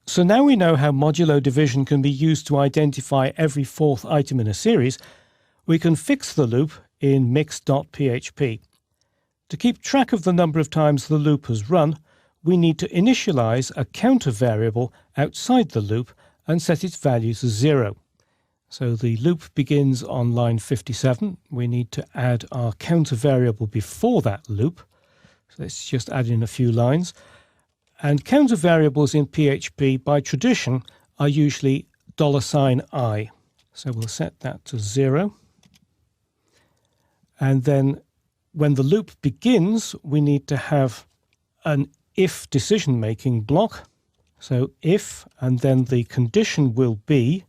So now we know how modulo division can be used to identify every fourth item in a series. We can fix the loop in mix.php. To keep track of the number of times the loop has run, we need to initialize a counter variable outside the loop and set its value to 0. So the loop begins on line 57. We need to add our counter variable before that loop. So let's just add in a few lines. And counter variables in PHP by tradition are usually $i. So we'll set that to 0. And then when the loop begins, we need to have an if decision-making block. So if, and then the condition will be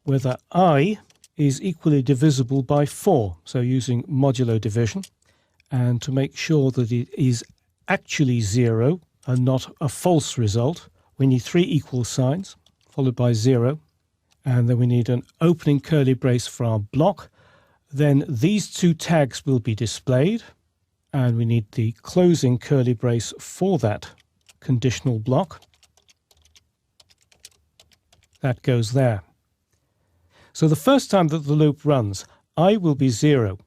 whether I is equally divisible by 4. So using modulo division. And to make sure that it is actually 0, and not a false result, we need 3 equal signs, followed by 0. And then we need an opening curly brace for our block. Then these 2 tags will be displayed. And we need the closing curly brace for that conditional block. That goes there. So the first time that the loop runs, I will be 0.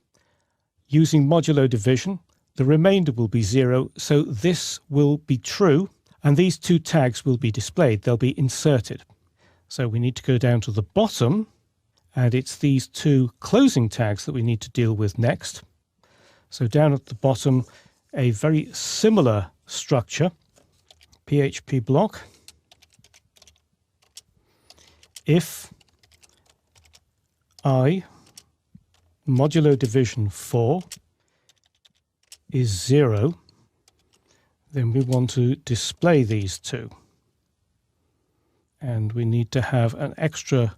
Using modulo division, the remainder will be 0, so this will be true, and these 2 tags will be displayed. They'll be inserted. So we need to go down to the bottom, and it's these 2 closing tags that we need to deal with next. So down at the bottom, a very similar structure, PHP block, if I modulo division 4 is 0, then we want to display these 2. And we need to have an extra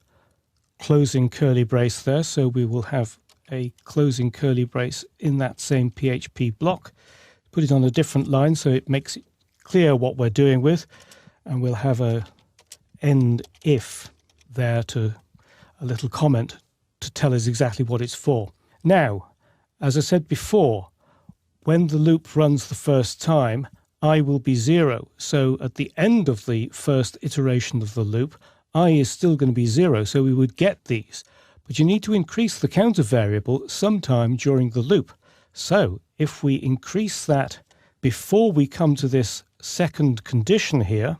closing curly brace there, so we will have a closing curly brace in that same PHP block. Put it on a different line so it makes it clear what we're doing with, and we'll have a end if there, to a little comment to tell us exactly what it's for. Now, as I said before, when the loop runs the first time, I will be 0. So at the end of the first iteration of the loop, I is still going to be 0, so we would get these. But you need to increase the counter variable sometime during the loop. So if we increase that before we come to this second condition here,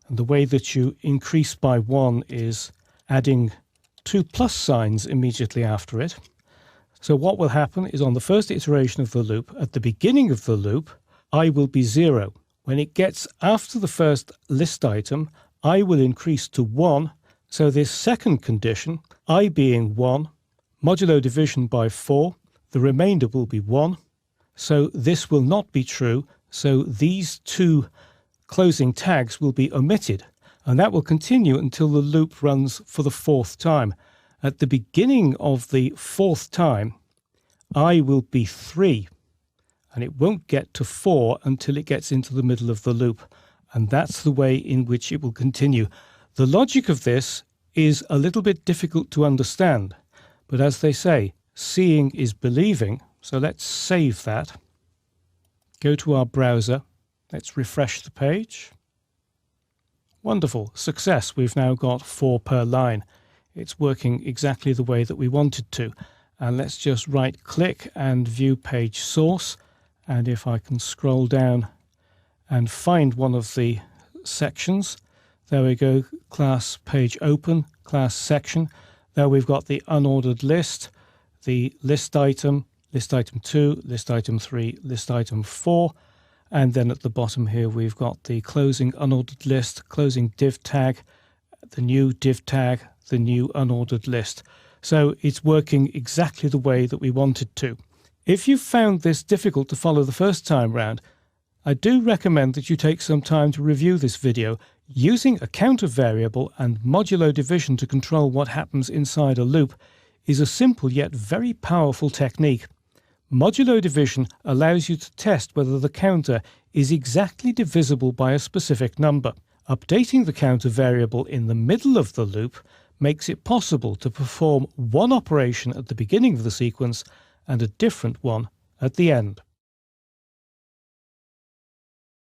and the way that you increase by 1 is adding 2 plus signs immediately after it. So what will happen is on the first iteration of the loop, at the beginning of the loop, I will be 0. When it gets after the first list item, I will increase to 1. So this second condition, I being 1, modulo division by 4, the remainder will be 1. So this will not be true. So these 2 closing tags will be omitted. And that will continue until the loop runs for the 4th time. At the beginning of the 4th time, I will be 3, and it won't get to 4 until it gets into the middle of the loop. And that's the way in which it will continue. The logic of this is a little bit difficult to understand, but as they say, seeing is believing. So let's save that. Go to our browser. Let's refresh the page. Wonderful, success. We've now got 4 per line. It's working exactly the way that we wanted to. And let's just right click and view page source. And if I can scroll down and find one of the sections, there we go, class page open, class section. There we've got the unordered list, the list item 2, list item 3, list item 4. And then at the bottom here, we've got the closing unordered list, closing div tag, the new div tag, the new unordered list. So it's working exactly the way that we wanted to. If you found this difficult to follow the first time round, I do recommend that you take some time to review this video. Using a counter variable and modulo division to control what happens inside a loop is a simple yet very powerful technique. Modulo division allows you to test whether the counter is exactly divisible by a specific number. Updating the counter variable in the middle of the loop makes it possible to perform one operation at the beginning of the sequence and a different one at the end.